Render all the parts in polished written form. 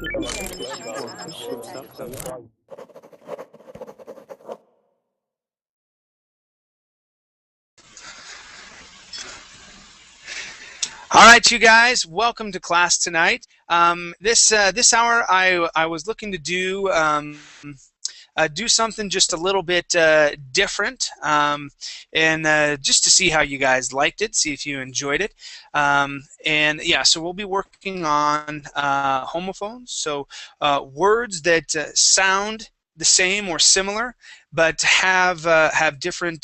All right, you guys, welcome to class tonight. This hour, I was looking to do something just a little bit different, and just to see how you guys liked it, see if you enjoyed it. And yeah, so we'll be working on homophones, so words that sound the same or similar, but have different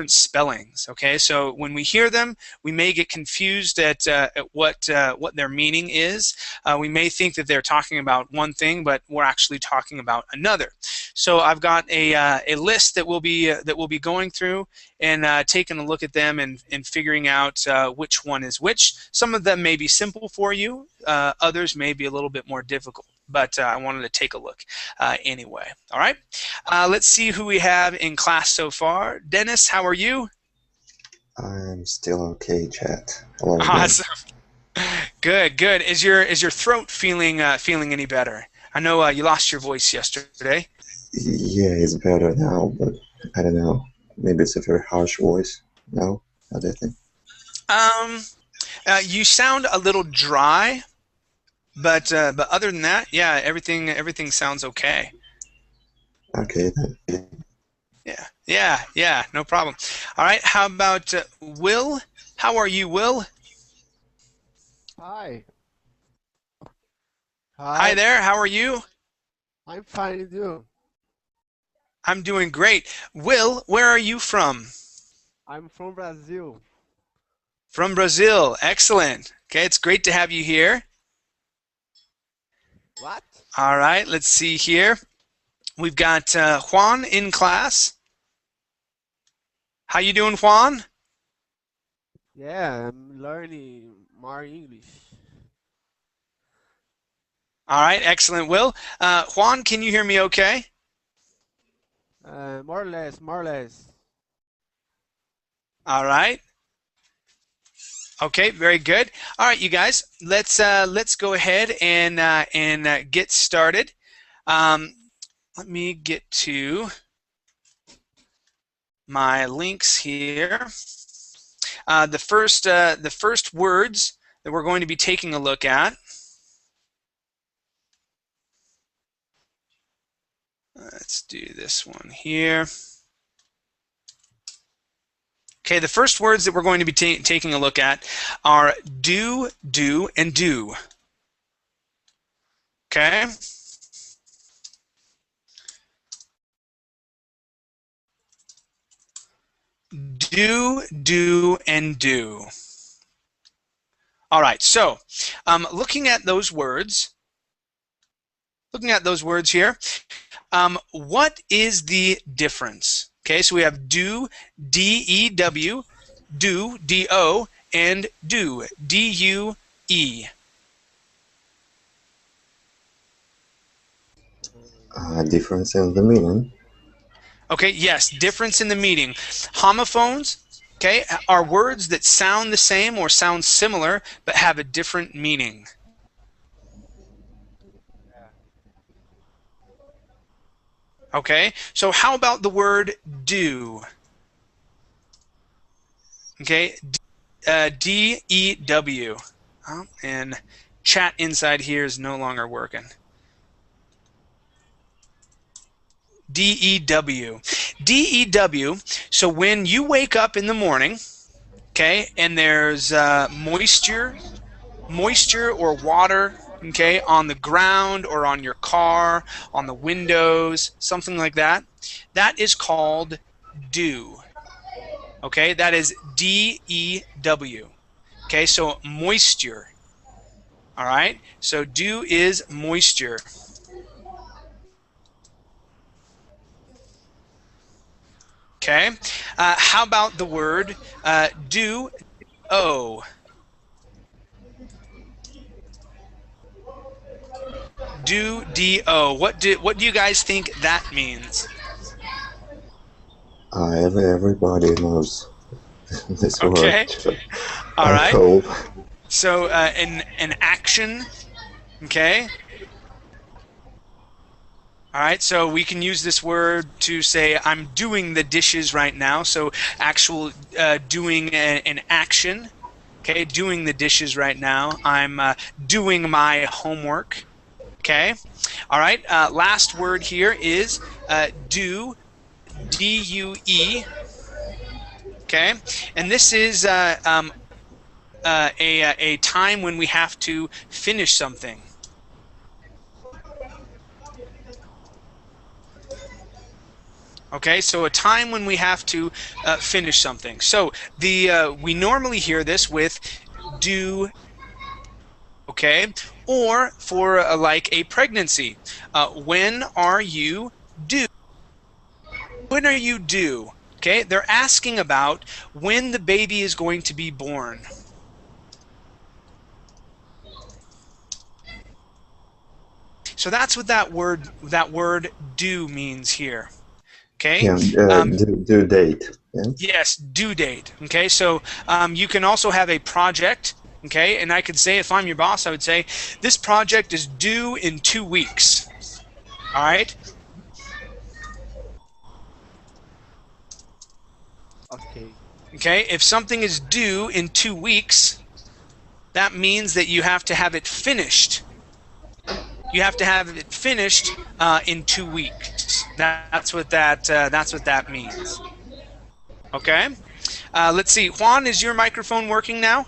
spellings. Okay, so when we hear them, we may get confused at what their meaning is. We may think that they're talking about one thing, but we're actually talking about another. So I've got a list that we'll be going through and taking a look at them and figuring out which one is which. Some of them may be simple for you. Others may be a little bit more difficult. But I wanted to take a look anyway. All right. Let's see who we have in class so far. Dennis, how are you? I'm still okay, chat. Hello, awesome. Good, good. Is your throat feeling any better? I know you lost your voice yesterday. Yeah, it's better now, but I don't know. Maybe it's a very harsh voice. No, how do you think? You sound a little dry. But other than that, yeah, everything sounds okay. Okay then. Yeah, no problem. All right, how about Will? How are you, Will? Hi. Hi there. How are you? I'm fine, and you? I'm doing great. Will, where are you from? I'm from Brazil. From Brazil. Excellent. Okay, it's great to have you here. What? All right, let's see here. We've got Juan in class. How you doing, Juan? Yeah, I'm learning more English. All right, excellent. Will, Juan, can you hear me okay? More or less, more or less. All right. Okay, very good. All right, you guys, let's go ahead and get started. Let me get to my links here. The first words that we're going to be taking a look at. Let's do this one here. Okay, the first words that we're going to be taking a look at are do, and do. Okay? Do, and do. All right, so looking at those words here, what is the difference? Okay, so we have do, D-E-W, do, D-O, and do, D-U-E. Difference in the meaning. Okay, yes, difference in the meaning. Homophones, okay, are words that sound the same or sound similar but have a different meaning. Okay, so how about the word do? Okay, D-E-W. Oh, and chat inside here is no longer working. D-E-W. D-E-W, so when you wake up in the morning, okay, and there's moisture or water, okay, on the ground or on your car, on the windows, something like that, that is called dew. Okay, that is D-E-W. Okay, so moisture. All right, so dew is moisture. Okay, how about the word do-o? Do-D-O. What do you guys think that means? Everybody knows this word. Okay. All I right. hope. So an action, okay, All right, so we can use this word to say I'm doing the dishes right now. So actual doing an action. Okay, doing the dishes right now. I'm doing my homework. Okay. All right. Last word here is do. D-U-E. Okay, and this is a time when we have to finish something. Okay, so a time when we have to finish something. So we normally hear this with do. Okay, or for like a pregnancy, when are you due? When are you due? Okay, they're asking about when the baby is going to be born. So that's what that word do means here. Okay. Yeah, Um, due date. Yeah. yes, due date. Okay. So you can also have a project. Okay. And I could say, if I'm your boss, I would say, this project is due in 2 weeks. All right. Okay. Okay. If something is due in 2 weeks, that means that you have to have it finished. You have to have it finished in 2 weeks. That's what that means. Okay. Let's see. Juan, is your microphone working now?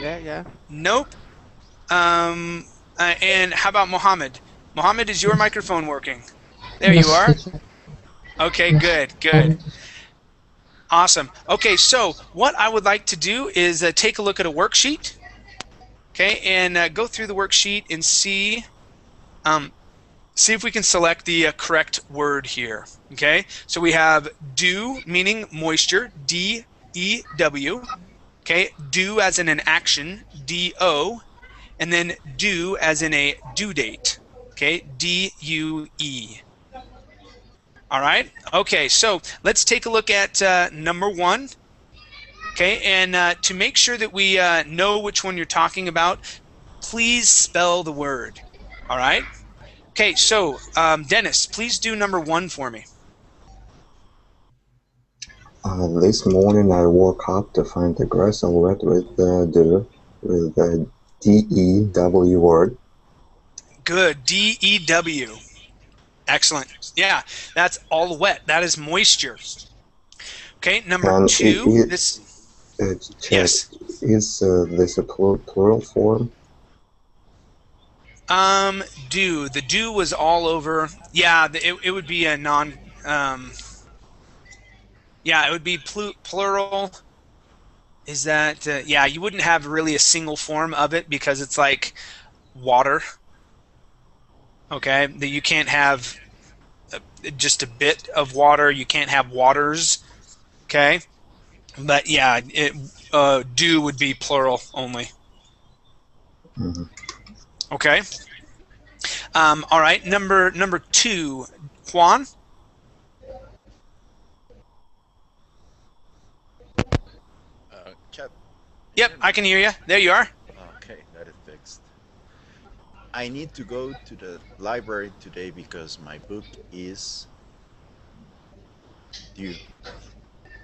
Yeah, yeah. Nope. And how about Mohammed? Mohammed, is your microphone working? There you Yes, are. teacher. Okay, Yes. good, good. Awesome. Okay, so what I would like to do is take a look at a worksheet, okay, and go through the worksheet and see if we can select the correct word here. Okay, so we have dew, meaning moisture, D-E-W. Okay, do as in an action, D-O, and then due as in a due date. Okay, D-U-E. All right. Okay, so let's take a look at number 1. Okay, and to make sure that we know which one you're talking about, please spell the word. All right. Okay, so Dennis, please do number 1 for me. This morning I woke up to find the grass all wet with the DEW word. Good. D-E-W. Excellent. Yeah, that's all wet. That is moisture. Okay, number And 2. This. check, Yes. is this a plural form? Do. The do was all over. Yeah, it would be a non. Yeah, it would be plural. Is that? Yeah, you wouldn't have really a single form of it because it's like water. Okay, that you can't have just a bit of water. You can't have waters. Okay, but yeah, do would be plural only. Mm-hmm. Okay. All right. Number 2, Juan. Chat, you Yep, hear I me? can hear you. There you are. Okay, that is fixed. I need to go to the library today because my book is due.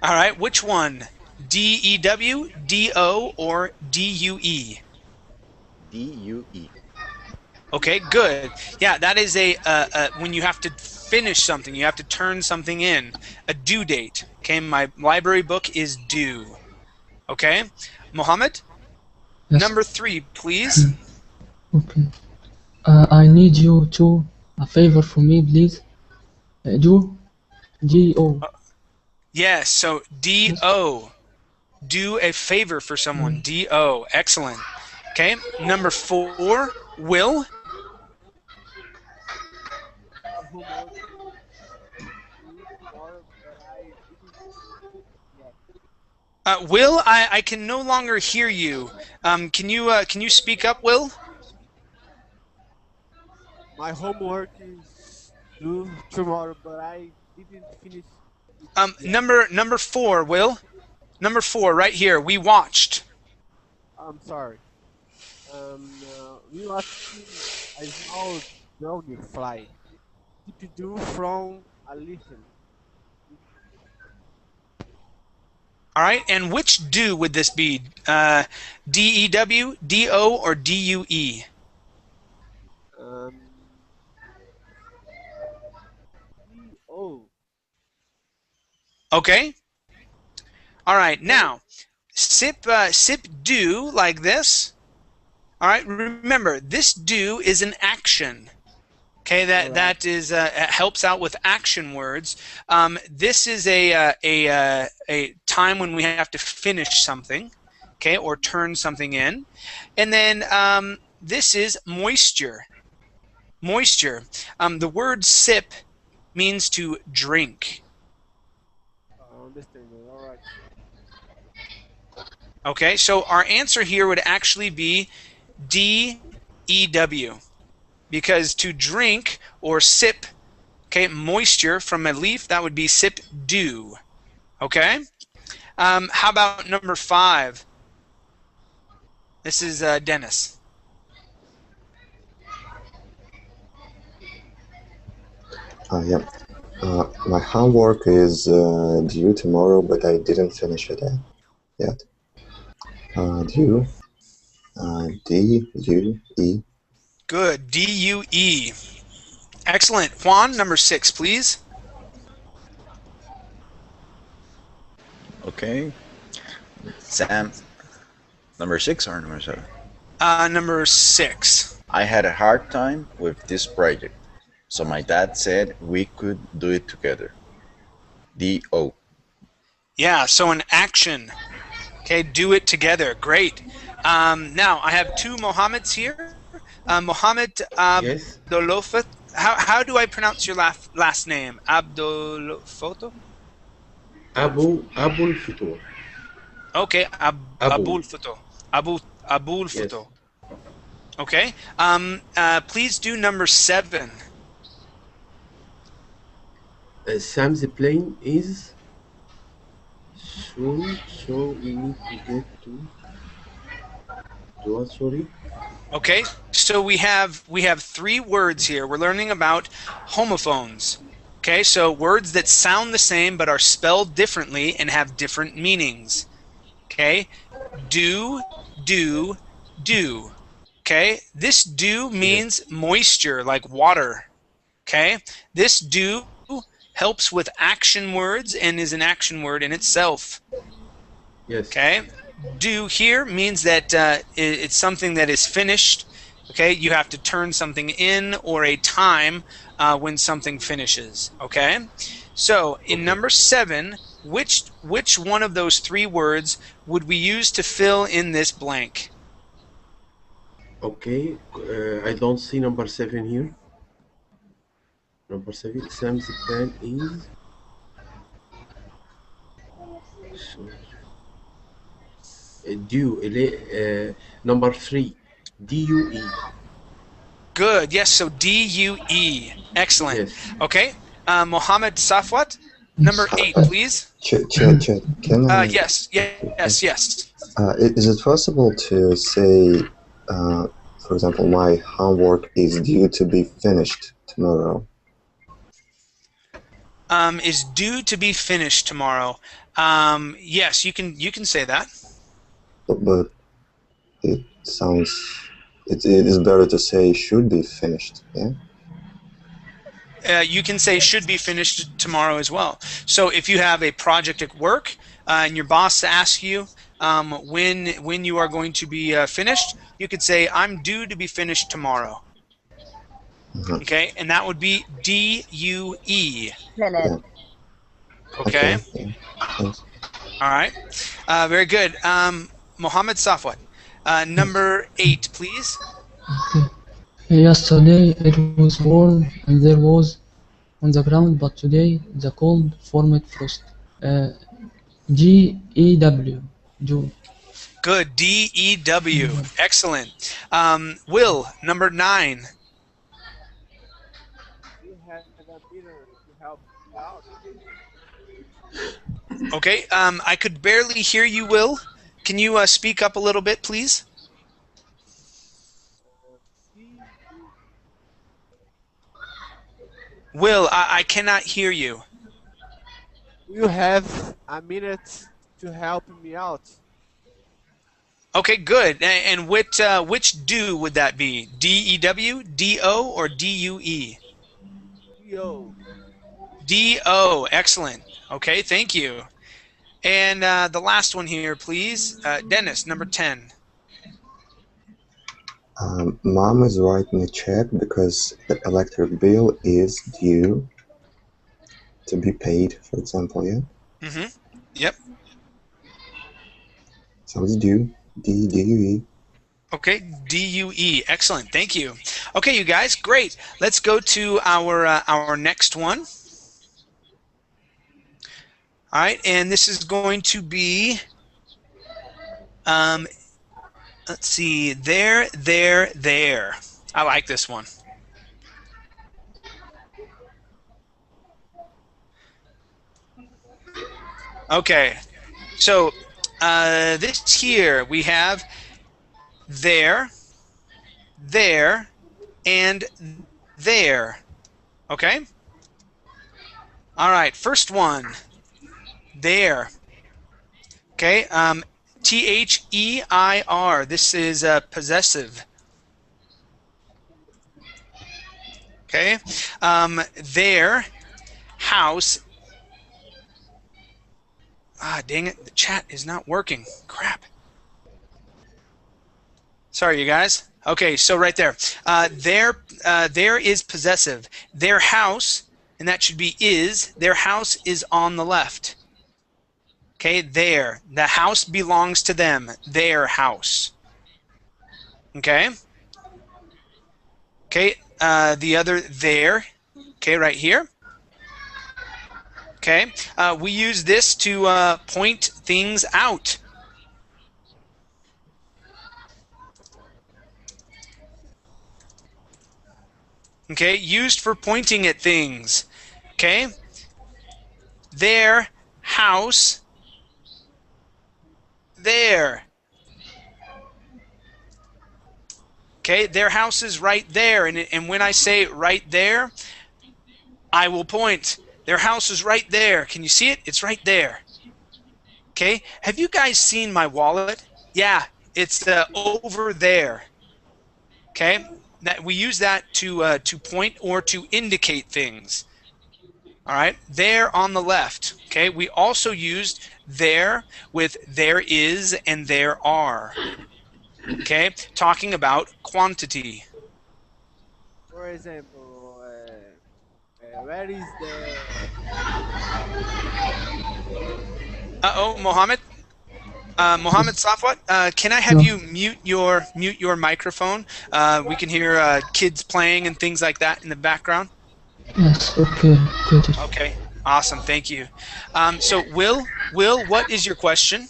All right. Which one? D-E-W, D-O, or D-U-E? DUE. Okay, good. Yeah, that is when you have to finish something, you have to turn something in, a due date. Okay, my library book is due. Okay, Mohammed, Yes. number 3, please. Okay. I need you to a favor for me, please. Do G-O. Yes, so Yes. D-O. Do a favor for someone. Mm. D-O. Excellent. Okay, number 4, Will. My homework is due tomorrow, but I didn't finish it yet. Will, I can no longer hear you. Can you speak up, Will? My homework is due tomorrow, but I didn't finish it yet. Number 4, Will. Number 4, right here. We watched. I'm sorry. We watched a small Dragonfly. Did you do from a listen? All right, and which do would this be? D-E-W, D-O, or D-U-E? Um, D-O. Okay. All right, now sip do like this. All right, remember this do is an action. Okay, All right. that is helps out with action words. This is a time when we have to finish something, okay, or turn something in, and then this is moisture. Moisture. The word sip means to drink. Understand. All right. Okay, so our answer here would actually be D-E-W, because to drink or sip, okay, moisture from a leaf, that would be sip dew. Okay. How about number 5? This is Dennis. Yeah. My homework is due tomorrow, but I didn't finish it yet. Due. D-U-E. Good. D-U-E. Excellent. Juan, number 6, please. Okay. Sam, number 6 or number 7? Number 6. I had a hard time with this project, so my dad said we could do it together. D-O. Yeah, so an action. Okay, do it together. Great. Now, I have 2 Mohammeds here. Mohammed Yes. Abdolofet. How do I pronounce your last name? Abdolofoto? Abul Futur. Okay, Abu. Abul Foto. Abul Yes. Foto. Okay. Please do number 7. Sam's plane is soon, so we need to get to what? Sorry. Okay, so we have 3 words here. We're learning about homophones. Okay, so words that sound the same but are spelled differently and have different meanings. Okay, do, do, do. Okay, this do means moisture, like water. Okay, this do helps with action words and is an action word in itself. Yes. Okay, do here means that it's something that is finished. Okay, you have to turn something in or a time when something finishes. Okay, so in number 7, which one of those 3 words would we use to fill in this blank? Okay. I don't see number 7 here. Number 7. Sam's plan is. So, number 3. D-U-E. Good. Yes. So D-U-E. Excellent. Yes. Okay. Mohammed Safwat, number 8, please. Chat. Can I? Yes. Yes. Is it possible to say, for example, my homework is due to be finished tomorrow? Is due to be finished tomorrow. Yes, you can say that. But it sounds. It is better to say should be finished. Yeah. You can say should be finished tomorrow as well. So if you have a project at work and your boss asks you when you are going to be finished, you could say I'm due to be finished tomorrow. Okay, and that would be D-U-E. Yeah. Okay. Yeah. Thanks. All right. Very good. Mohammed Safwat, number 8, please. Okay. Yesterday it was warm and there was on the ground, but today the cold formed frost. G-E-W. Jew. Good. D-E-W. Excellent. Will, number 9. We had a dinner to help you out. Okay. I could barely hear you, Will. Can you speak up a little bit, please? D-U. Will, I cannot hear you. You have a minute to help me out. Okay, good. And which do would that be? D-E-W, D-O, or D-U-E? Yo, D-O. Excellent. Okay, thank you. And the last one here, please. Dennis, number 10. Mom is writing a check because the electric bill is due to be paid, for example, yeah? Mm-hmm. Yep. So it's due, D-U-E. Okay, D-U-E. Excellent. Thank you. Okay, you guys, great. Let's go to our next one. All right, and this is going to be, let's see, there, there, there. I like this one. Okay, so this here we have there, there, and there. Okay? All right, first one, there. Okay, T-H-E-I-R. This is possessive. Okay, their house. Ah, dang it, the chat is not working. Crap. Sorry, you guys. Okay, so right there. There is possessive. Their house, and that should be is. Their house is on the left. Okay, there. The house belongs to them. Their house. Okay? Okay, the other there. Okay, right here. Okay, we use this to point things out. Okay, used for pointing at things. Okay, their house, there. Okay, their house is right there, and when I say right there, I will point. Their house is right there. Can you see it? It's right there. Okay, have you guys seen my wallet? Yeah, it's over there. Okay, that we use that to point or to indicate things. All right, there on the left. Okay, we also used there with there is and there are. Okay, talking about quantity. for example, where is the Uh-oh, Mohammed. Mohammed Yes. Safwat, can I have So, you mute your microphone? We can hear kids playing and things like that in the background. yes, okay, got it. Okay, awesome, thank you. So Will, what is your question?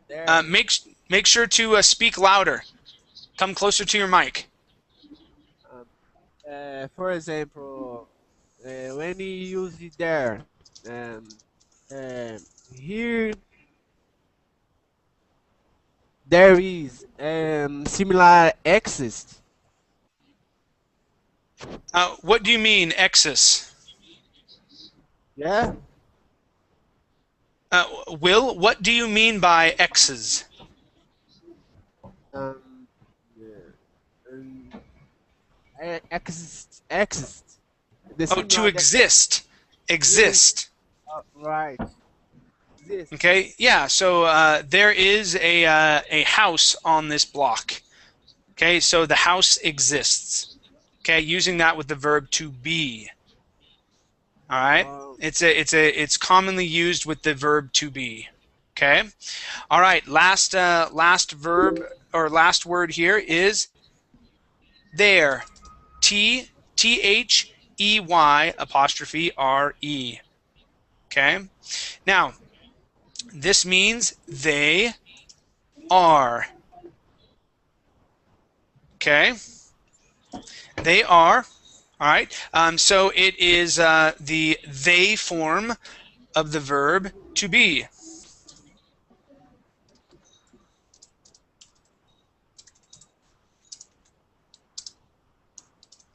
there? Make sure to speak louder. Come closer to your mic. Um, for example, when you use it there, um, here there is similar exist. What do you mean, excess? Yeah. Will, what do you mean by X's? Um, yeah. Exist. The Oh, to similar that exist. is Exist. right. Exist. Okay, yeah, so there is a house on this block. Okay, so the house exists. Okay, using that with the verb to be. All right, Um, it's commonly used with the verb to be. Okay, all right. Last verb or last word here is there. T-H-E-Y apostrophe R-E. Okay, now this means they are. Okay, they are. All right. So it is the they form of the verb to be.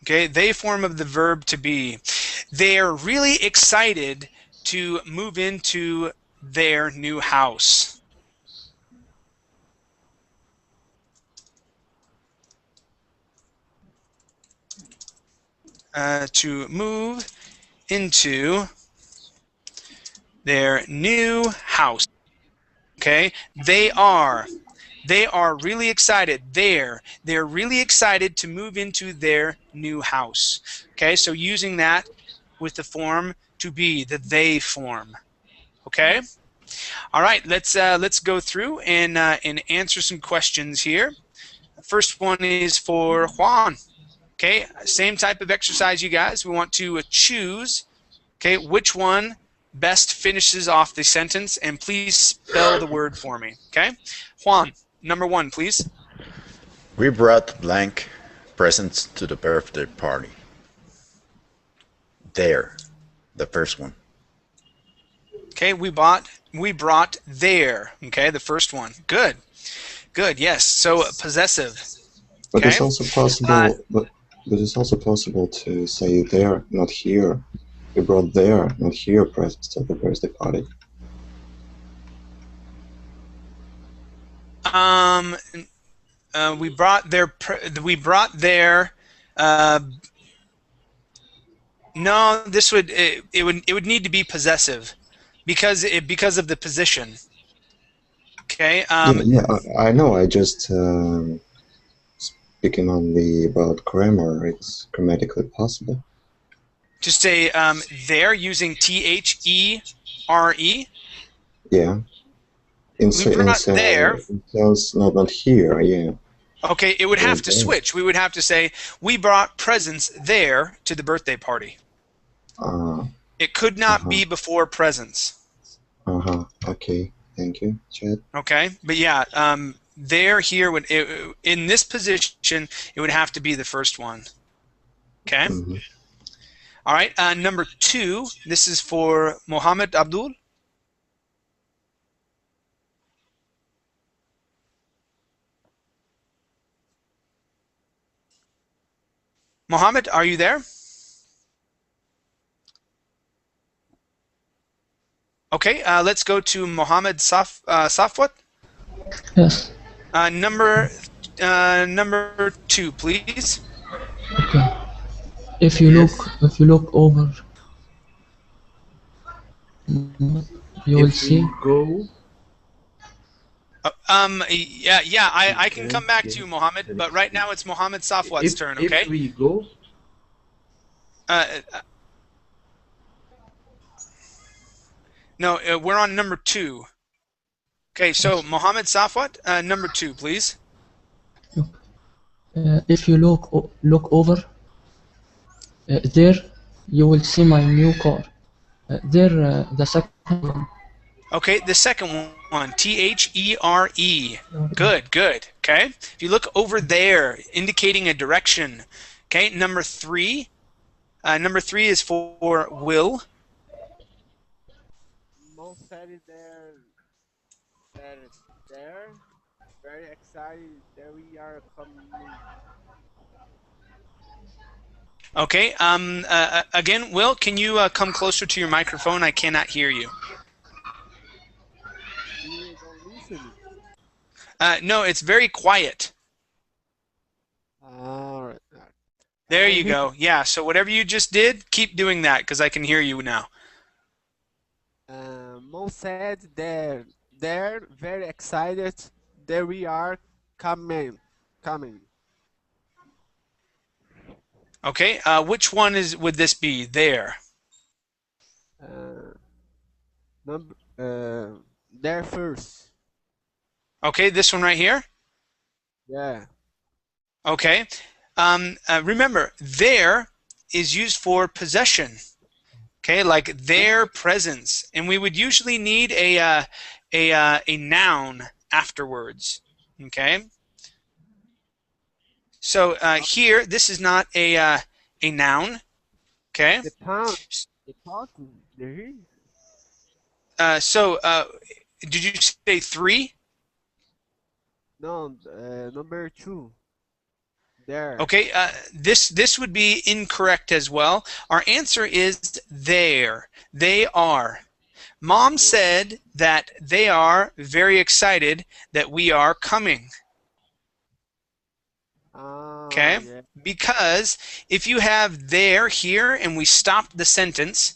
Okay, they form of the verb to be. They're really excited to move into their new house. To move into their new house. Okay, they are really excited. They're really excited to move into their new house. Okay, so using that with the form to be, the they form. Okay. All right, let's go through and answer some questions here. First one is for Juan. Okay, same type of exercise, you guys. We want to choose, okay, which one best finishes off the sentence, and please spell the word for me. Okay, Juan, number one, please. We brought blank presents to the birthday party. There, the first one. Okay, we brought there. Okay, the first one. Good, good. Yes. So possessive. But Okay. it's also possible, but it's also possible to say there, not here. We brought there, not here, presents to the birthday party. We brought their. No, this would it would need to be possessive, because of the position. Okay. Yeah, I know. I just speaking only about grammar. It's grammatically possible. To say there using THERE. Yeah. We brought there. In sense, not here. Yeah. Okay, it would have to There. switch. We would have to say we brought presents there to the birthday party. It could not be before presents. Okay. Thank you, Chad. Okay, but yeah, there, here, would in this position, it would have to be the first one. Okay. All right. Number two. This is for Mohammed Abdul. Mohammed, are you there? Okay. Let's go to Mohammed Safwat. Yes. Number two, please. Okay. If you Yes. look over, you will If see. we go, Yeah. I can come back to you, yes, Mohammed, but right now it's Mohammed Safwat's turn. Okay. If we go, No, we're on number two. Okay, so Mohammed Safwat, number two, please. If you look over, there, you will see my new car. There, the second one. Okay, the second one, THERE. Good, good. Okay, if you look over there, indicating a direction. Okay, number three. Number three is for Will. Mo said it there. There. Very excited. There we are coming. Okay. Again, Will, can you come closer to your microphone? I cannot hear you. You don't listen. No, it's very quiet. Alright. There you go. Yeah. So whatever you just did, keep doing that because I can hear you now. Mo said there. They're very excited. There we are coming. Okay. Which one would this be? There. There first. Okay. This one right here. Yeah. Okay. Remember, there is used for possession. Okay, like their presence, and we would usually need a noun afterwards. Okay. So here, this is not a noun. Okay. The pound. The talking. There. So did you say three? No. Number two. There. Okay, this would be incorrect as well. Our answer is there. They are. Mom said that they are very excited that we are coming. Okay? Yeah. Because if you have there here and we stop the sentence,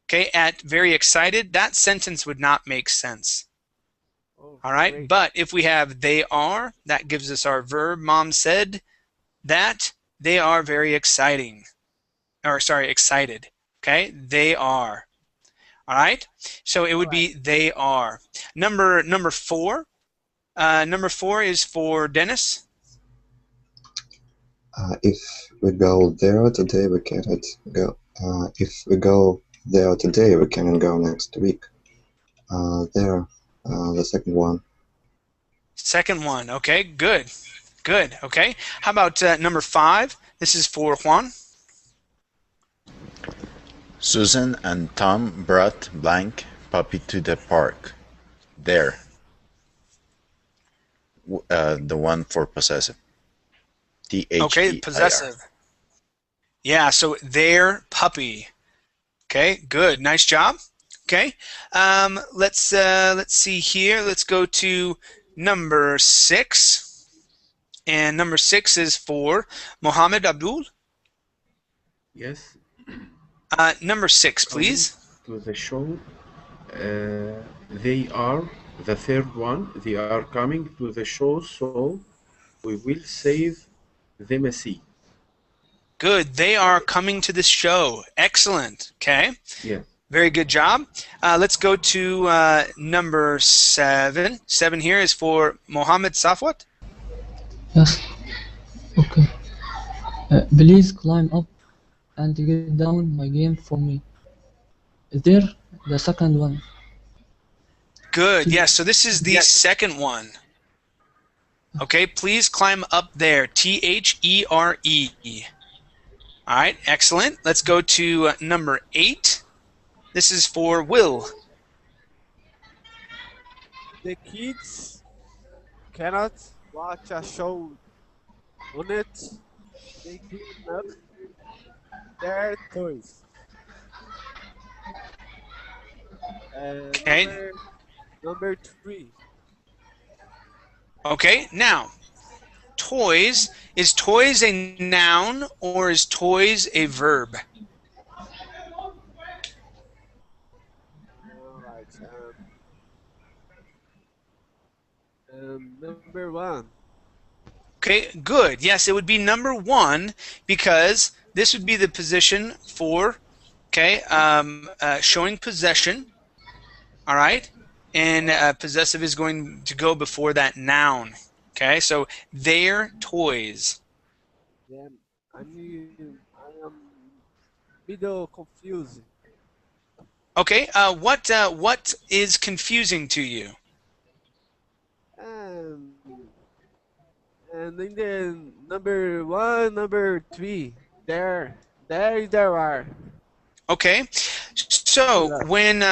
okay, at very excited, that sentence would not make sense. Oh, All right? great. But if we have they are, that gives us our verb. Mom said that they are very exciting. Or sorry, excited. Okay? They are. All right? So it All would right. be they are. Number 4. Number 4 is for Dennis. If we go there today, we cannot go. If we go there today, we cannot go next week. There, the second one. Second one. Okay, good. Good. Okay. How about number 5? This is for Juan. Susan and Tom brought blank puppy to the park. There. The one for possessive. Their. Okay, possessive. Yeah, so their puppy. Okay, good. Nice job. Okay. Let's see here. Let's go to number 6. And number 6 is for Mohammed Abdul. Yes. Number 6, please. To the show. They are the third one. They are coming to the show, so we will save them a seat. Good. They are coming to the show. Excellent. Okay. Yeah. Very good job. Let's go to number 7. 7 here is for Mohammed Safwat. Yes. Okay. Please climb up and get down my game for me. There, the second one. Good. Yes. So this is the second one. Okay. Please climb up there. There. All right. Excellent. Let's go to number 8. This is for Will. The kids cannot watch a show on it. They clean up their toys. Okay. Number 3. Okay. Now, toys. Is toys a noun or is toys a verb? All right. Number 1. Okay, good. Yes, it would be number 1 because this would be the position for, okay, showing possession. All right, and possessive is going to go before that noun. Okay, so their toys. Then I am middle confused. Okay, what is confusing to you? And in the number 1, number 3, there are. Okay, so when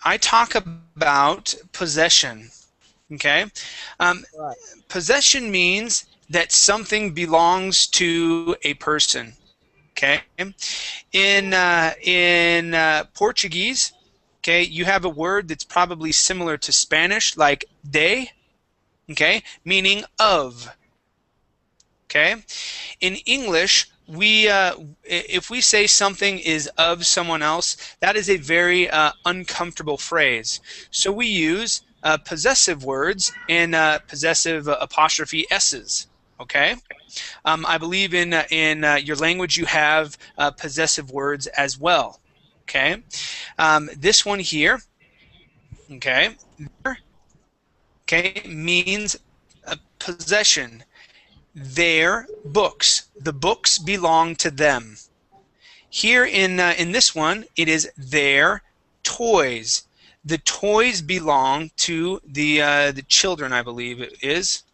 I talk about possession, okay, Right. possession means that something belongs to a person. Okay, in Portuguese, okay, you have a word that's probably similar to Spanish, like de, okay, meaning of. Okay, in English, if we say something is of someone else, that is a very uncomfortable phrase. So we use possessive words and possessive apostrophe s's. Okay, I believe in your language you have possessive words as well. Okay, this one here, okay, means possession. Their books. The books belong to them. Here in this one, it is their toys. The toys belong to the children, I believe it is.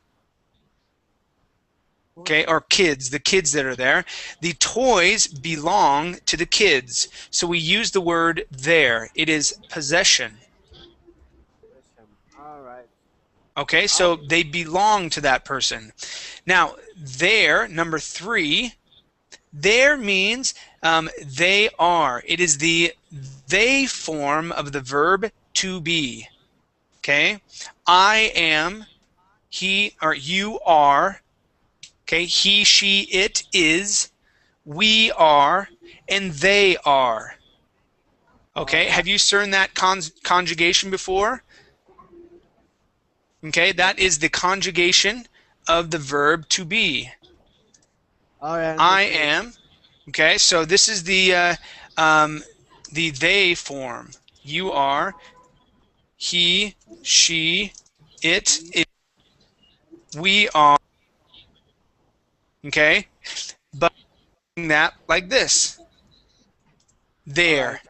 Okay, or kids, the kids that are there. The toys belong to the kids. So we use the word there. It is possession. All right. Okay, so they belong to that person. Now, there, number 3, there means they are. It is the they form of the verb to be. Okay, I am, he or you are. Okay, he, she, it is, we are, and they are. Okay, have you seen that conjugation before? Okay, that is the conjugation of the verb to be. I I understood. am. Okay, so this is the they form. You are, he, she, it, we are. Okay, but that like this. All right. There.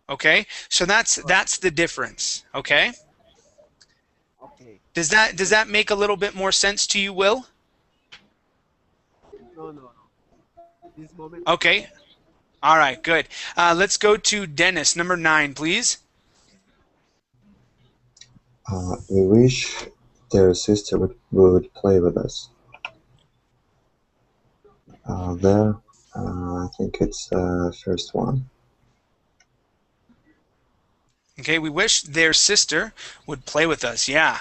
Okay, so that's the difference. Okay, Okay. does that make a little bit more sense to you, Will? No, no, no. This moment, no. Okay, all right, good. Let's go to Dennis, number 9, please. We wish their sister would play with us. There, I think it's first one. Okay, we wish their sister would play with us. Yeah.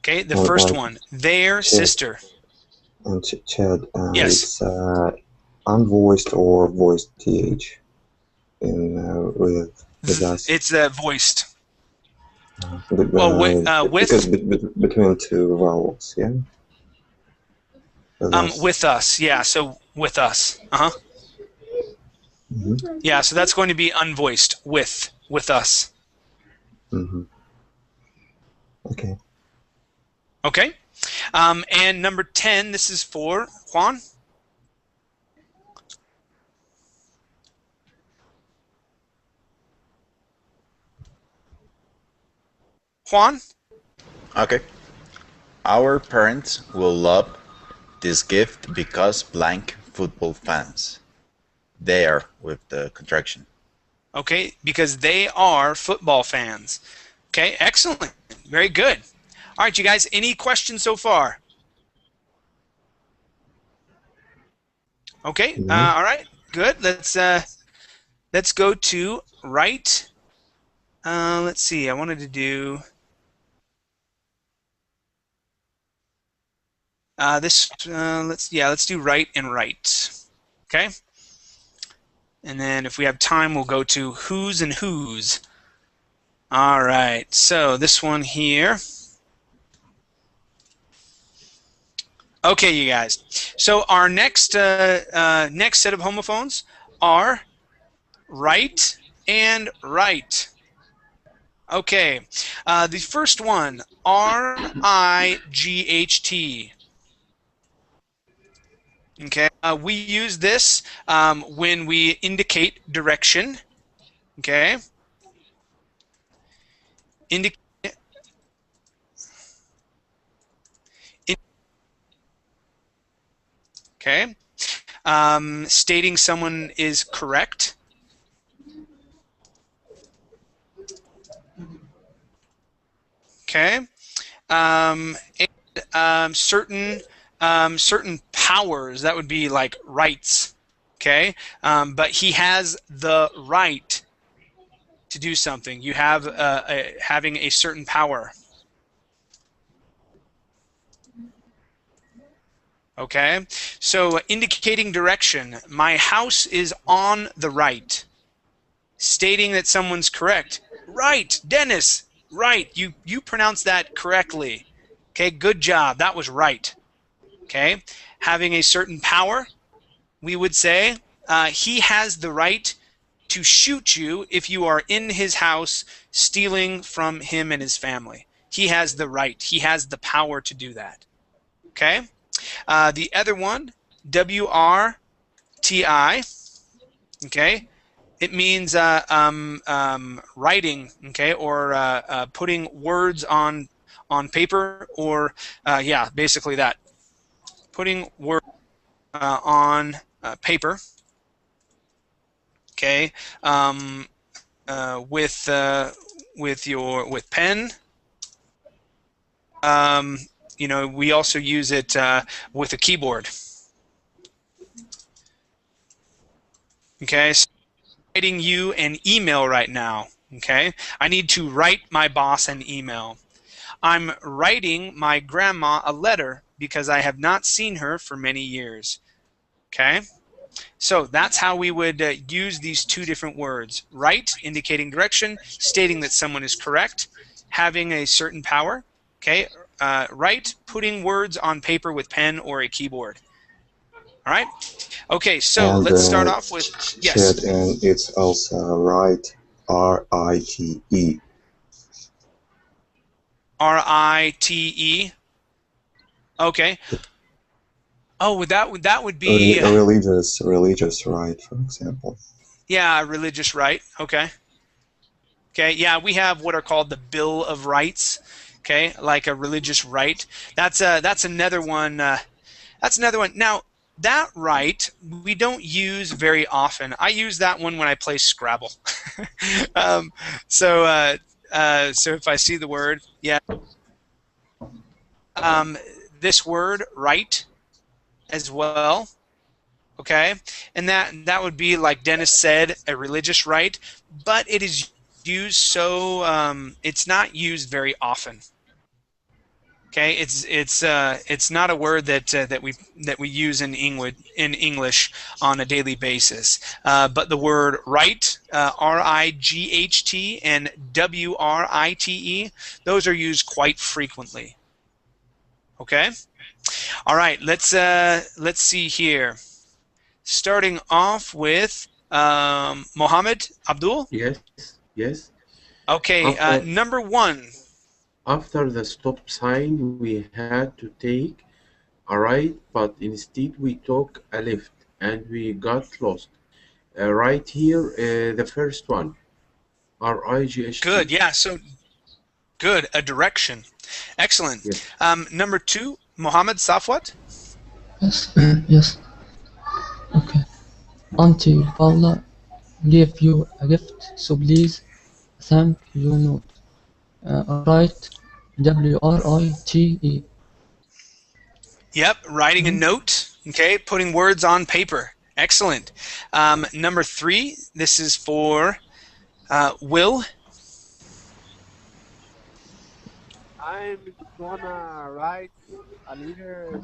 Okay, the What first about one, their Chad? sister. And Chad, Yes. it's unvoiced or voiced th in with us. It's voiced. Well, Because between two vowels, yeah. With us. with us. Yeah. So with us. Mm-hmm. Yeah. So that's going to be unvoiced. With us. Mm-hmm. Okay. Okay. And number 10. This is for Juan. Juan. Okay. Our parents will love this gift because blank football fans. They are with the contraction. Okay, because they are football fans. Okay, excellent. Very good. All right, you guys, any questions so far? Okay, Mm-hmm. all right, good. Let's go to write. Let's see. I wanted to do this. Let's do write and write. Okay, and then if we have time, we'll go to whose and whose. All right. So this one here. Okay, you guys. So our next set of homophones are right and right. Okay, the first one, R-I-G-H-T. Okay, we use this when we indicate direction. Okay, indicate. Okay, stating someone is correct. Okay, and certain powers, that would be like rights. Okay, but he has the right to do something. You have having a certain power. Okay, so indicating direction. My house is on the right. Stating that someone's correct. Right, Dennis. Right, you pronounced that correctly. Okay, good job. That was right. Okay, having a certain power, we would say he has the right to shoot you if you are in his house stealing from him and his family. He has the right. He has the power to do that. Okay. The other one, W-R-T-I. Okay. It means writing. Okay, or putting words on paper, or yeah, basically that. Putting words on paper. Okay. With with pen. You know, we also use it with a keyboard. Okay, so I'm writing you an email right now. Okay, I need to write my boss an email. I'm writing my grandma a letter because I have not seen her for many years. Okay, so that's how we would use these two different words. Write, indicating direction, stating that someone is correct, having a certain power. Okay, write, putting words on paper with pen or a keyboard. All right. Okay, so And let's start off with chat, yes. and it's also write, R-I-T-E. R-I-T-E. Okay. Oh, that would be A religious rite, for example. yeah, religious right. Okay. Okay. Yeah, we have what are called the Bill of Rights. Okay, like a religious right. That's another one. That's another one. Now that right we don't use very often. I use that one when I play Scrabble. um, so if I see the word, yeah, this word right as well. Okay, and that would be, like Dennis said, a religious rite, but it is used so it's not used very often. Okay, it's not a word that we use in English on a daily basis. But the word right, R-I-G-H-T, and W-R-I-T-E, those are used quite frequently. Okay, all right. Let's see here. Starting off with Mohammed Abdul. Yes, yes. Okay, After number one. after the stop sign, we had to take a right, but instead we took a left, and we got lost. Right here, the first one, Good, R-I-G-H-T. yeah. So good, a direction. Excellent. Yes. Number two, Mohammed Safwat. Yes, yes. Okay. Auntie Paula gave you a gift, so please thank you note. Write WRITE. Yep, writing a note. Okay, putting words on paper. Excellent. Number three, this is for Will. I'm gonna write a letter to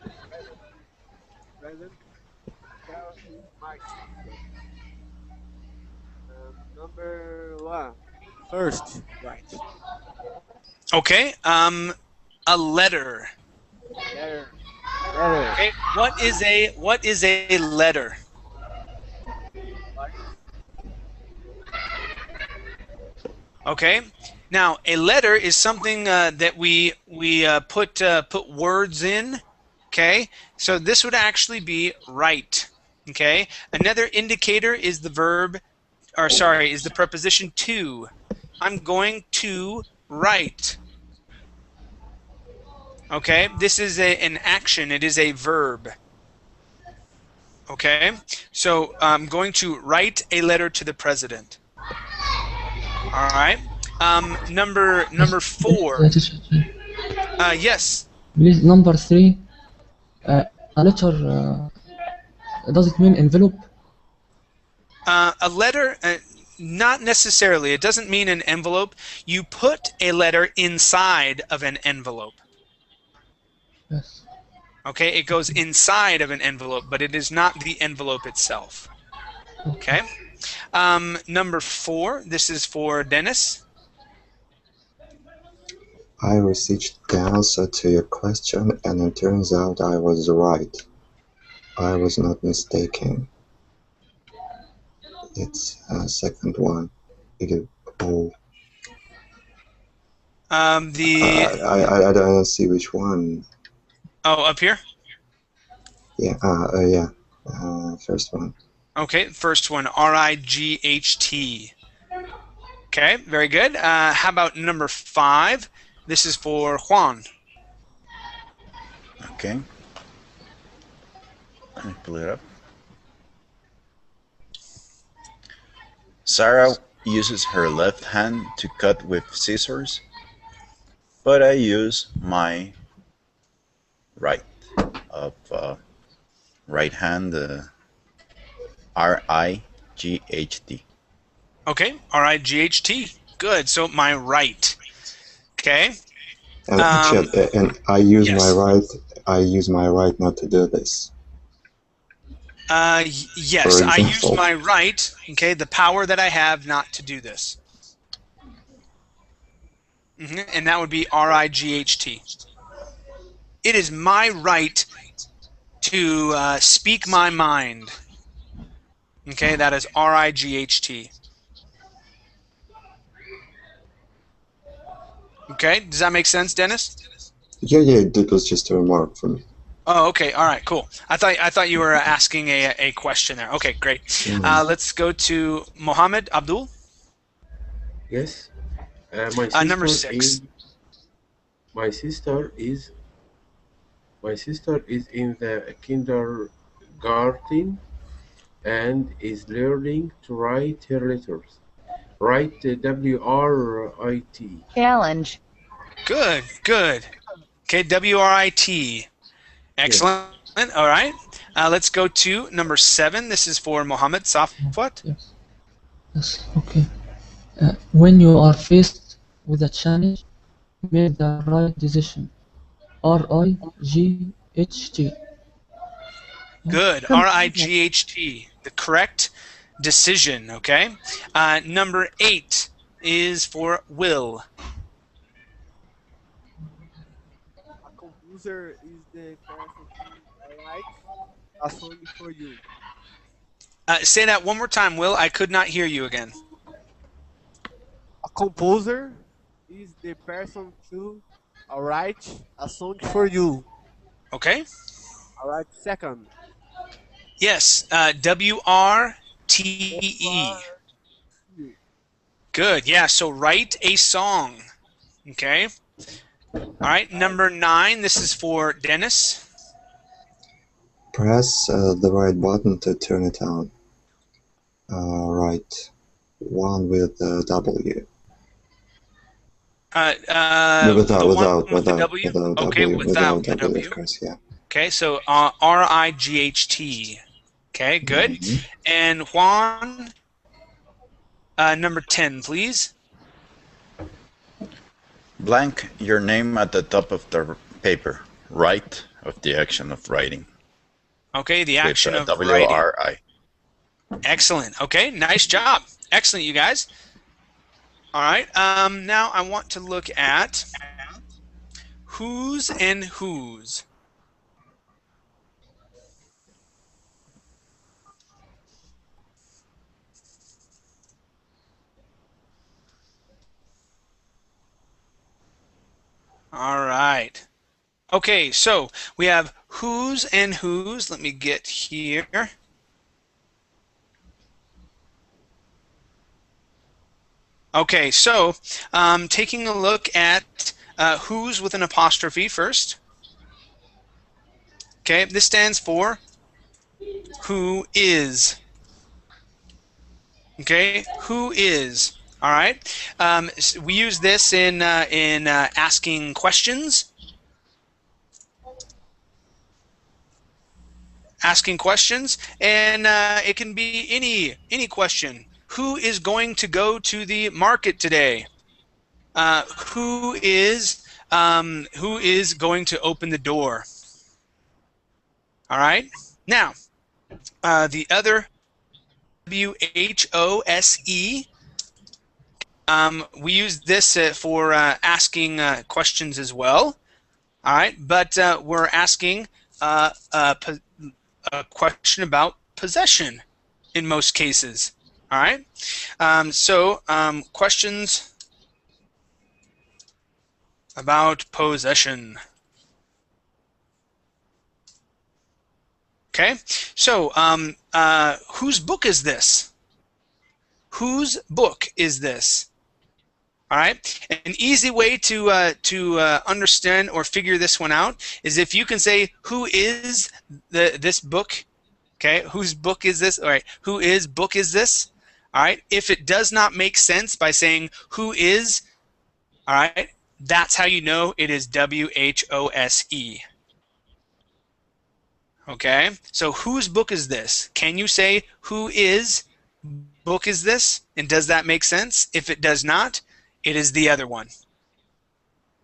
the present tell him my secret. Number one, first, right. Okay, a letter. Letter, letter. Okay, what is a letter? Like Okay, now a letter is something that we put words in. Okay, so this would actually be write. Okay, another indicator is the verb, or sorry, is the preposition to. I'm going to write. Okay, this is an action. It is a verb. Okay, so I'm going to write a letter to the president. All right. Number four. Teacher, Yes. please, number three. A letter, does it mean envelope? A letter, not necessarily. It doesn't mean an envelope. You put a letter inside of an envelope. Yes. Okay, it goes inside of an envelope, but it is not the envelope itself. Okay. Number four. This is for Dennis. I researched the answer to your question, and it turns out I was right. I was not mistaken. It's second one. Oh, I don't see which one. Oh, up here. Yeah, yeah, first one. Okay, first one, R-I-G-H-T. Okay, very good. How about number five? This is for Juan. Okay. Let me pull it up. Sarah uses her left hand to cut with scissors, but I use my right of right hand, RIGHT. Okay, R-I-G-H-T. Good. So my right. Okay. And Chad, and I use my Yes. right. I use my right not to do this. Yes, For I use example. my right, okay, the power that I have not to do this. And that would be R-I-G-H-T. It is my right to speak my mind. Okay, that is R-I-G-H-T. Okay, does that make sense, Dennis? Yeah, it was just a remark for me. Oh, okay. All right, cool. I thought you were asking a question there. Okay, great. Let's go to Mohammed Abdul. Yes. My sister Number 6. is my sister is in the kindergarten and is learning to write her letters. Write WRIT. Challenge. Good, good. Okay, W-R-I-T. Excellent. All right. Let's go to number 7. This is for Mohammed Safwat. Yes. Yes. Okay. When you are faced with a challenge, make the right decision. RIGHT. Good. R-I-G-H-T. The correct decision. Okay. Number 8 is for Will. A composer is the person who writes a song for you. Say that one more time, Will. I could not hear you again. A composer is the person who writes a song for you. Okay. All right, second. Yes. W-R-T-E. Good. Yeah. So write a song. Okay. All right. Number 9. This is for Dennis. Press the right button to turn it on. Right. One with W. Without W. Okay, W, without the W, W. of course, yeah. Okay, so R-I-G-H-T. Okay, good. Mm-hmm. And Juan, number 10, please. Blank your name at the top of the paper. Right of the action of writing. Okay, the action of writing. W-R-I. Excellent. Okay, nice job. Excellent, you guys. All right, now I want to look at whose and whose. All right. Okay, so we have whose and whose. Let me get here. Okay, so taking a look at whose with an apostrophe first. Okay, this stands for who is. Okay, who is. All right. We use this in asking questions. Asking questions, and it can be any question. Who is going to go to the market today? Who is going to open the door? All right. Now, the other WHOSE. We use this for asking questions as well. All right, but we're asking a question about possession in most cases. All right, so questions about possession. Okay, so whose book is this? Whose book is this? All right, an easy way to understand or figure this one out is if you can say who is this book. Okay, whose book is this? All right, who is book is this? All right. If it does not make sense by saying who is, all right, that's how you know it is WHOSE. Okay. So whose book is this? Can you say who is book is this? And does that make sense? If it does not, it is the other one.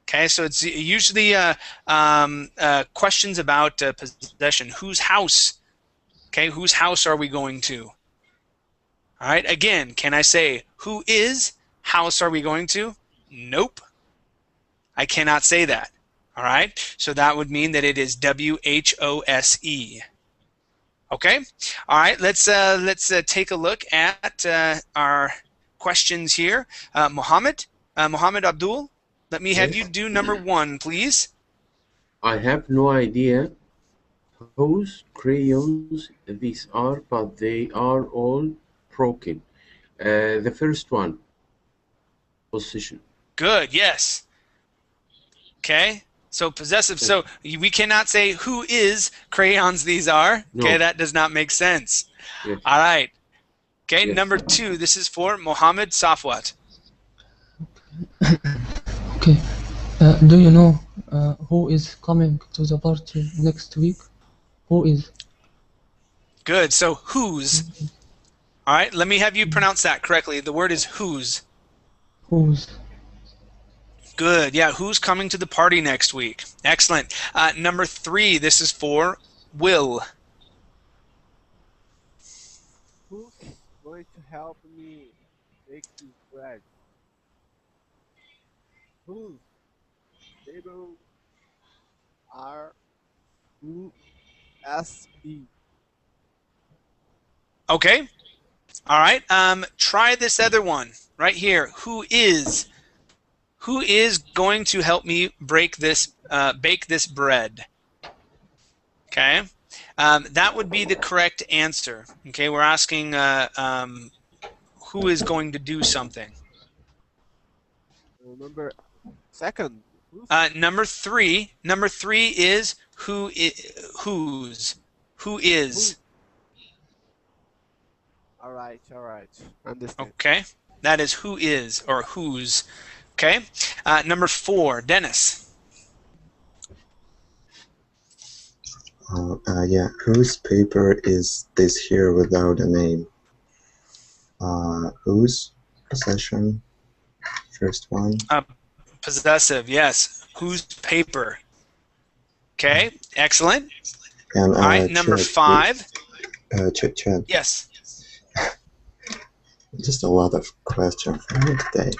Okay, so it's usually questions about possession. Whose house? Okay, whose house are we going to? All right, again, can I say who is house are we going to? Nope, I cannot say that. All right, so that would mean that it is WHOSE. Okay, all right, let's take a look at our questions here. Mohammed Abdul, let me have you Yes. do number 1, please. I have no idea whose crayons these are, but they are all broken. The first one, position. Good, yes. Okay, so possessive. So we cannot say who is crayons these are. Okay, No. that does not make sense. Yes. All right. Okay, Yes. number 2. This is for Mohammed Safwat. Okay. Do you know who is coming to the party next week? Who is? Good. So whose. All right, let me have you pronounce that correctly. The word is whose. Whose? Good. Yeah, who's coming to the party next week? Excellent. Number 3. This is for Will. Who's going to help me make this bread? Whose table are USB? Okay. All right. Try this other one right here. Who is going to help me bake this bread? Okay. That would be the correct answer. Okay. We're asking who is going to do something. Remember, second. Who's? Number three is whose. Who is. All right. Understand. Okay. That is who is or whose. Okay. Number 4, Dennis. Yeah, whose paper is this here without a name? Whose possession? First one. Possessive, yes. Whose paper? Okay, excellent. And all right, number 5. Chad. Yes. Just a lot of questions for me today.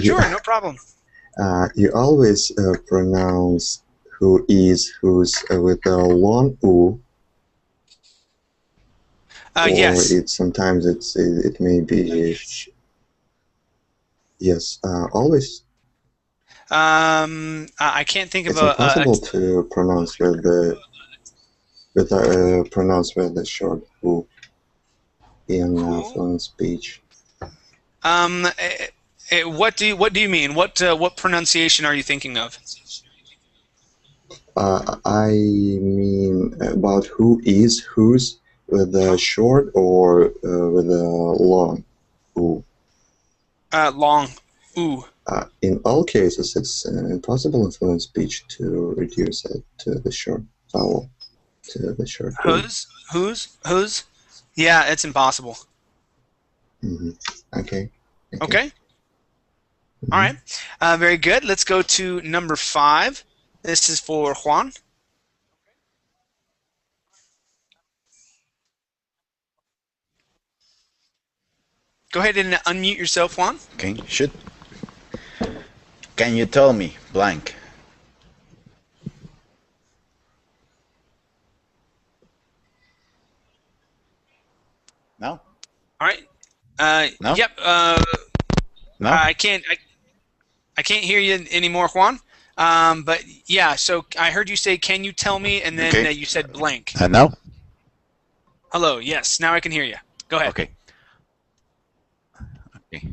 Sure, no problem. You always pronounce who is, whose with a long U. Or yes. Sometimes it may be. Yes, always. I can't think of it's impossible to pronounce with the short U in fluent speech. What do you mean? What pronunciation are you thinking of? I mean about who is, whose, with a short or with a long U. Long U. In all cases, it's impossible in fluent speech to reduce it to the short vowel, to the short U. Whose? Yeah, it's impossible. Mm-hmm. Okay. Okay. Mm-hmm. All right. Very good. Let's go to number 5. This is for Juan. Go ahead and unmute yourself, Juan. Okay, should. Can you tell me, blank? No? All right. No? Yep. No? I can't hear you anymore, Juan. But yeah, so I heard you say, "Can you tell me?" And then Okay. you said blank. No? Hello. Yes. Now I can hear you. Go ahead. Okay. Okay.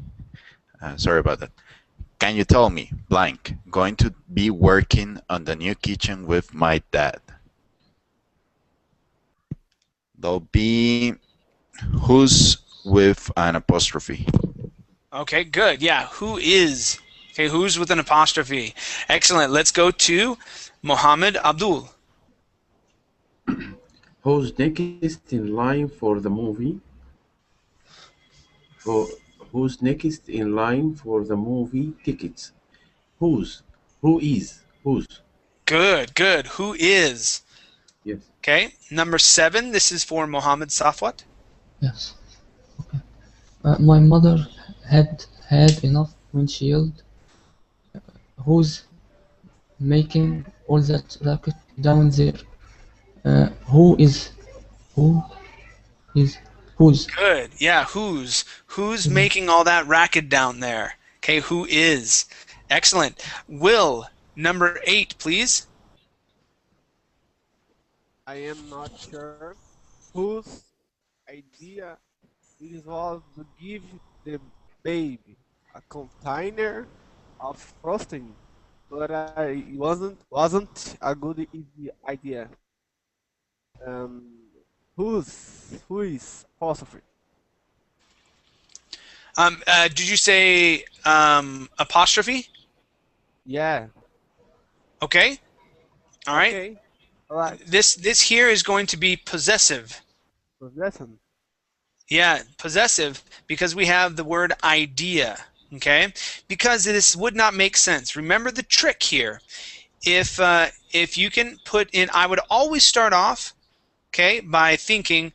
Sorry about that. Can you tell me, blank, going to be working on the new kitchen with my dad? There'll be whose with an apostrophe. Okay, good. Yeah, who is? Okay, who's with an apostrophe? Excellent. Let's go to Mohammed Abdul. Who's next in line for the movie? Who, who's next in line for the movie tickets? Who's? Who is? Who's? Good, good. Who is? Yes. Okay, number 7. This is for Mohammed Safwat. Yes. My mother had enough windshield. Who's making all that racket down there? Who is? Who is? Who's? Good. Yeah, who's making all that racket down there? Okay, who is? Excellent. Will, number 8, please. I am not sure whose idea it was to give the baby a container of frosting, but it wasn't a good easy idea. Um, who is apostrophe? Did you say apostrophe? Yeah. Okay. All right. Okay. All right. This here is going to be possessive. Possession. Yeah, possessive, because we have the word idea. Okay, because this would not make sense. Remember the trick here. If you can put in, I would always start off, okay, by thinking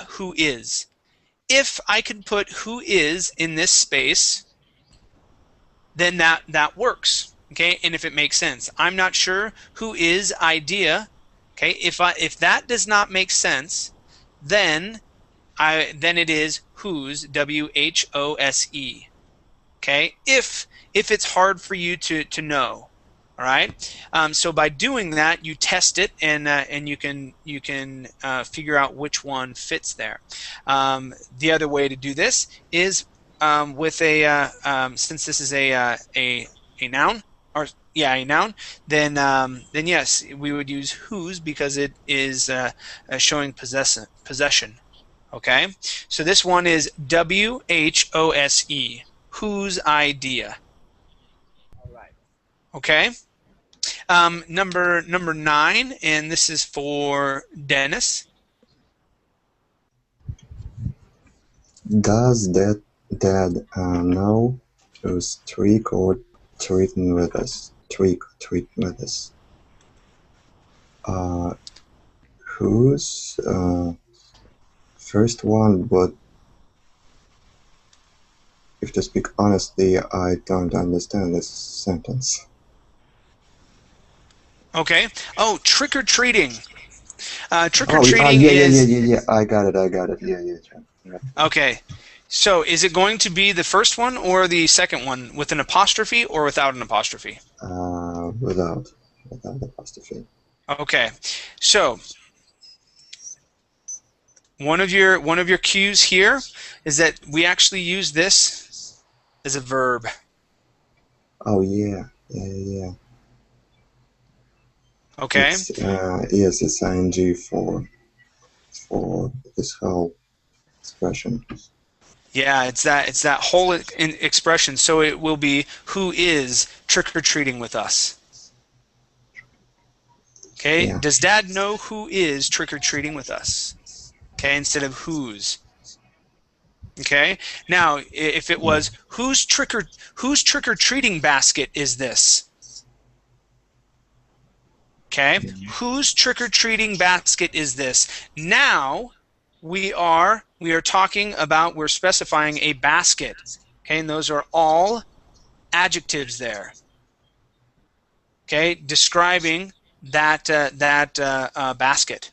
who is. If I could put who is in this space, then that works. Okay, and if it makes sense, I'm not sure who is idea. Okay, if that does not make sense, then it is whose, WHOSE. Okay, if it's hard for you to know. All right. So by doing that, you test it, and you can figure out which one fits there. The other way to do this is with a since this is a noun, or yeah, a noun, then yes, we would use whose, because it is showing possession. Okay, so this one is WHOSE. Whose idea? All right. Okay. Number 9, and this is for Dennis. Does that dad know who's trick or treating with us? Trick or treat with us? Who's first one, but if to speak honestly, I don't understand this sentence. Okay. Oh, trick or treating. Trick or Oh, treating yeah. I got it. Yeah. Okay. So is it going to be the first one or the second one, with an apostrophe or without an apostrophe? Without apostrophe. Okay. So one of your cues here is that we actually use this as a verb. Oh yeah. Okay. Yes, it's ing for this whole expression. Yeah, it's that whole expression. So it will be who is trick-or-treating with us. Okay. Yeah. Does Dad know who is trick-or-treating with us? Okay, instead of whose. Okay. Now, if it was whose trick-or-treating basket is this? Okay. Whose trick-or-treating basket is this? Now we are talking about, we're specifying a basket. Okay, and those are all adjectives there. Okay, describing that basket.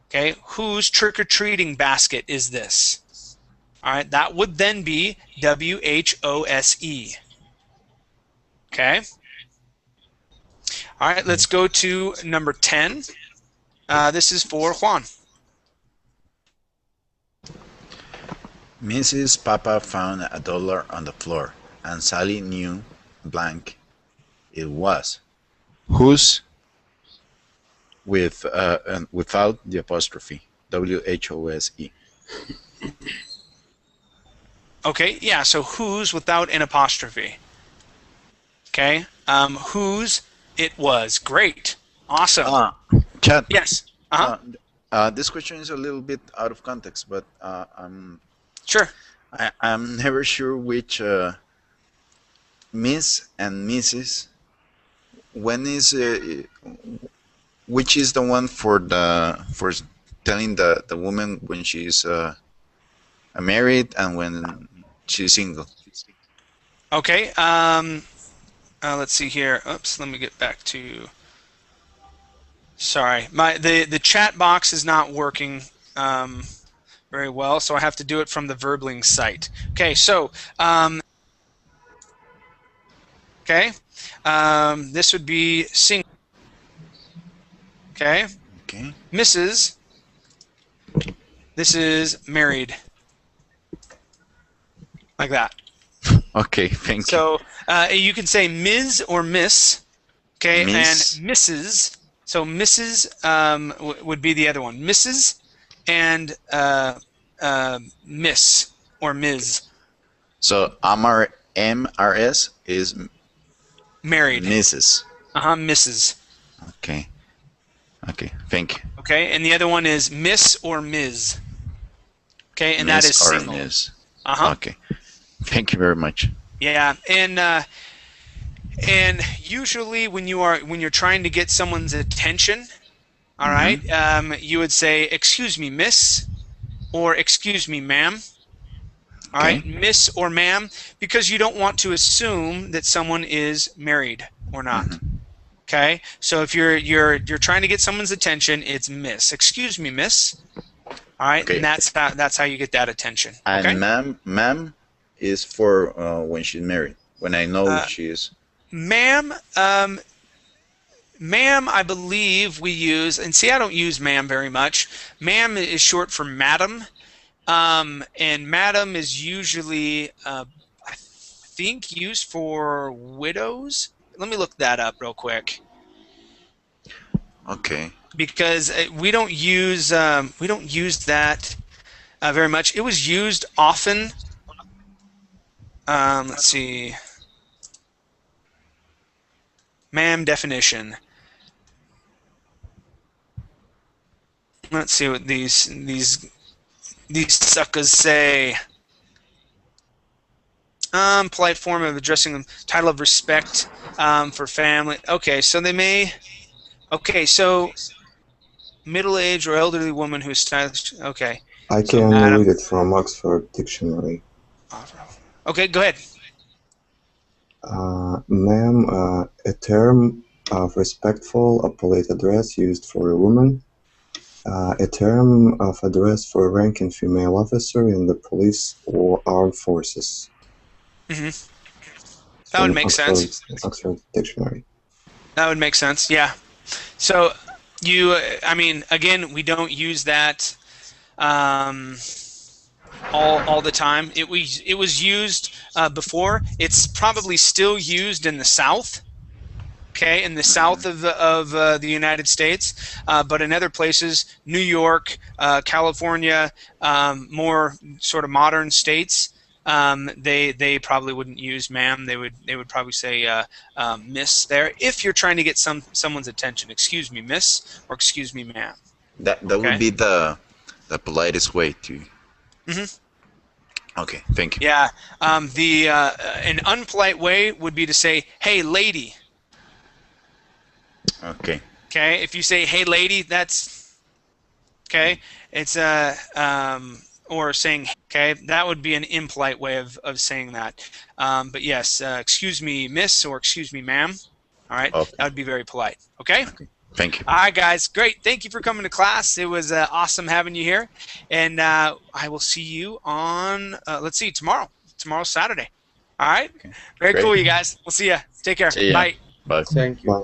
Okay, whose trick-or-treating basket is this? All right, that would then be WHOSE. Okay. All right, let's go to number 10. This is for Juan. Mrs. Papa found $1 on the floor, and Sally knew blank it was. Whose? Without the apostrophe. WHOSE. Okay, yeah, so whose without an apostrophe. Okay, whose it was. Great. Awesome. Uh, Chad, Yes. Uh-huh. uh, this question is a little bit out of context, but Sure. I'm never sure which Miss and Mrs. When is which is the one for telling the woman when she's married and when she's single? Okay, let's see here. Oops, let me get back to... Sorry, the chat box is not working very well, so I have to do it from the Verbling site. Okay, so okay, this would be single. Okay, Okay. Mrs. This is married, like that. Okay. Thank you. So you can say Ms. or Miss. Okay, Miss. and Mrs. So Mrs. Would be the other one. Mrs. and Miss or Ms. So MRS is Married. Mrs. Mrs. Okay. Okay. Thank you. Okay, and the other one is Miss or Ms. Okay, and that is Miss or single. Miss. Uh-huh. Okay. Thank you very much. Yeah, and usually when you're trying to get someone's attention, all right, you would say, "Excuse me, miss," or "Excuse me, ma'am." All right, miss or ma'am, because you don't want to assume that someone is married or not. Okay, so if you're trying to get someone's attention, it's miss. Excuse me, miss. All right, Okay. and that's how you get that attention. And Okay, ma'am is for when she's married. When I know she is. ma'am. Ma'am, I believe we use, and see, I don't use ma'am very much. Ma'am is short for madam, and madam is usually, I think, used for widows. Let me look that up real quick, Okay. because we don't use that very much. It was used often. Let's see, ma'am definition. Let's see what these suckers say. Polite form of addressing them. Title of respect for family. Okay, so they may. Okay, so middle-aged or elderly woman who's stylish. Okay. I So can madam. read it from Oxford Dictionary. Okay, go ahead. Ma'am, a term of respectful or polite address used for a woman. A term of address for a ranking female officer in the police or armed forces. That would make sense. Oxford Dictionary. That would make sense. Yeah. So I mean, again, we don't use that all the time. It was used before. It's probably still used in the South. Okay, in the south of the United States, but in other places, New York, California, more sort of modern states, they probably wouldn't use ma'am. They would probably say miss there if you're trying to get someone's attention. Excuse me, miss, or excuse me, ma'am. That would be the politest way to. Okay, thank you. Yeah, an unpolite way would be to say, "Hey, lady." Okay. Okay, if you say "Hey, lady," that's okay. It's or saying okay. That would be an impolite way of saying that. But yes, excuse me, miss, or excuse me, ma'am. All right, Okay. that would be very polite. Okay. Thank you. All right, guys, great. Thank you for coming to class. It was awesome having you here, and I will see you on let's see, tomorrow. Tomorrow's Saturday. All right. Okay. Very Great. cool, you guys. We'll see you. Take care. See ya. Bye. Bye. Thank you. Bye.